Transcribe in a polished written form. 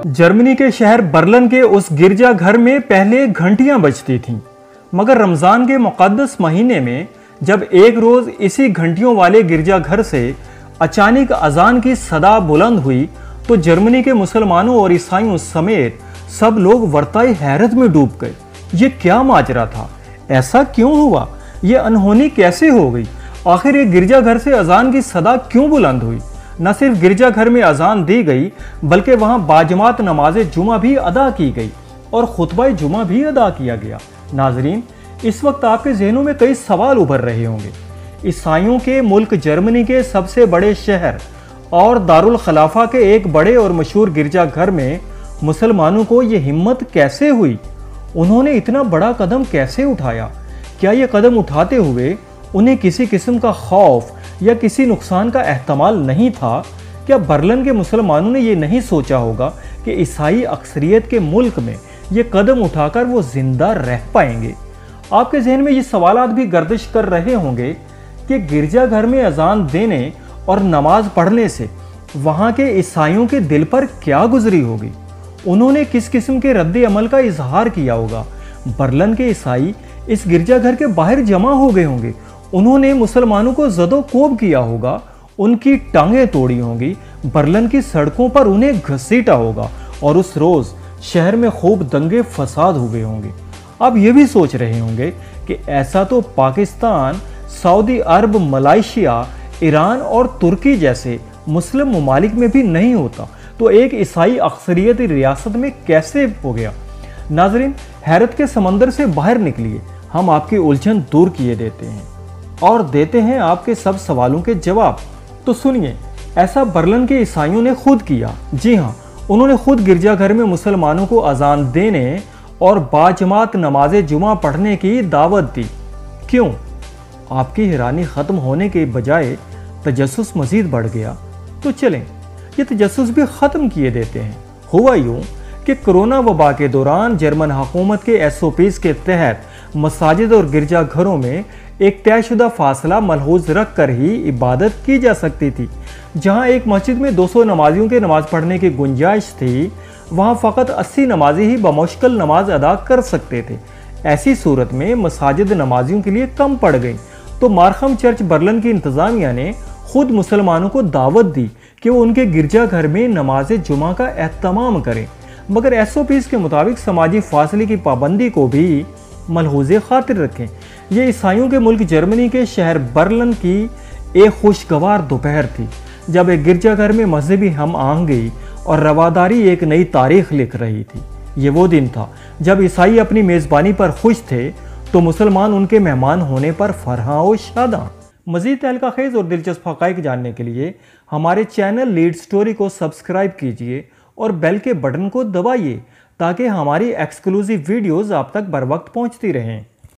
Germany के शहर Berlin के उस गिरजा घर में पहले घंटियां बजती थीं, मगर रमज़ान के मुक़द्दस महीने में जब एक रोज़ इसी घंटियों वाले गिरजा घर से अचानक अजान की सदा बुलंद हुई तो जर्मनी के मुसलमानों और ईसाइयों समेत सब लोग वर्ताई हैरत में डूब गए। ये क्या माजरा था? ऐसा क्यों हुआ? ये अनहोनी कैसे हो गई? आखिर ये गिरजा घर से अजान की सदा क्यों बुलंद हुई? न सिर्फ गिरजा घर में अजान दी गई बल्कि वहां बाजमात नमाज जुमा भी अदा की गई और खुतबा जुमा भी अदा किया गया। नाजरीन, इस वक्त आपके जहनों में कई सवाल उभर रहे होंगे। ईसाइयों के मुल्क जर्मनी के सबसे बड़े शहर और दारुल खलाफा के एक बड़े और मशहूर गिरजा घर में मुसलमानों को ये हिम्मत कैसे हुई? उन्होंने इतना बड़ा कदम कैसे उठाया? क्या ये कदम उठाते हुए उन्हें किसी किस्म का खौफ या किसी नुकसान का एहतमाल नहीं था? क्या बर्लिन के मुसलमानों ने ये नहीं सोचा होगा कि ईसाई अक्सरियत के मुल्क में ये कदम उठाकर वो जिंदा रह पाएंगे? आपके जहन में ये सवालात भी गर्दिश कर रहे होंगे कि गिरजाघर में अजान देने और नमाज पढ़ने से वहाँ के ईसाइयों के दिल पर क्या गुजरी होगी? उन्होंने किस किस्म के रद्द अमल का इजहार किया होगा? बर्लिन के ईसाई इस गिरजाघर के बाहर जमा हो गए होंगे। उन्होंने मुसलमानों को जदो कोब किया होगा, उनकी टांगें तोड़ी होंगी, बर्लिन की सड़कों पर उन्हें घसीटा होगा और उस रोज शहर में खूब दंगे फसाद हुए होंगे। आप ये भी सोच रहे होंगे कि ऐसा तो पाकिस्तान, सऊदी अरब, मलेशिया, ईरान और तुर्की जैसे मुस्लिम ममालिक में भी नहीं होता, तो एक ईसाई अक्सरियत रियासत में कैसे हो गया? नाजरीन, हैरत के समंदर से बाहर निकलिए, हम आपकी उलझन दूर किए देते हैं और देते हैं आपके सब सवालों के जवाब। तो सुनिए, ऐसा बर्लिन के ईसाइयों ने खुद किया। जी हाँ, उन्होंने खुद गिरजाघर में मुसलमानों को अजान देने और बाजमात नमाज जुमा पढ़ने की दावत दी। क्यों? आपकी हैरानी खत्म होने के बजाय तजस्सुस मजीद बढ़ गया। तो चलें, ये तजस्सुस भी खत्म किए देते हैं। हुआ यूं कि कोरोना वबा के दौरान जर्मन हुकूमत के SOPs के तहत मसाजिद और गिरजाघरों में एक तयशुदा फासला मलहूज रख कर ही इबादत की जा सकती थी। जहां एक मस्जिद में 200 नमाजियों के नमाज पढ़ने की गुंजाइश थी, वहां फ़कत 80 नमाजी ही बमुश्किल नमाज अदा कर सकते थे। ऐसी सूरत में मसाजिद नमाजियों के लिए कम पड़ गई, तो मार्खम चर्च बर्लिन की इंतज़ामिया ने खुद मुसलमानों को दावत दी कि वो उनके गिरजाघर में नमाज जुमा का एहतमाम करें, मगर SOPs के मुताबिक समाजी फासले की पाबंदी को भी मलहूज़े खातिर रखें। ये ईसाइयों के मुल्क जर्मनी के शहर बर्लिन की एक खुशगवार दोपहर थी, जब एक गिरजाघर में मजहबी हम आहंगी और रवादारी एक नई तारीख लिख रही थी। ये वो दिन था जब ईसाई अपनी मेज़बानी पर खुश थे तो मुसलमान उनके मेहमान होने पर फरहां और शादां। मज़ीद तहलका-खेज़ और दिलचस्प हक़ाइक़ जानने के लिए हमारे चैनल लीड स्टोरी को सब्सक्राइब कीजिए और बेल के बटन को दबाइए ताकि हमारी एक्सक्लूसिव वीडियोज़ आप तक बर वक्त पहुँचती रहें।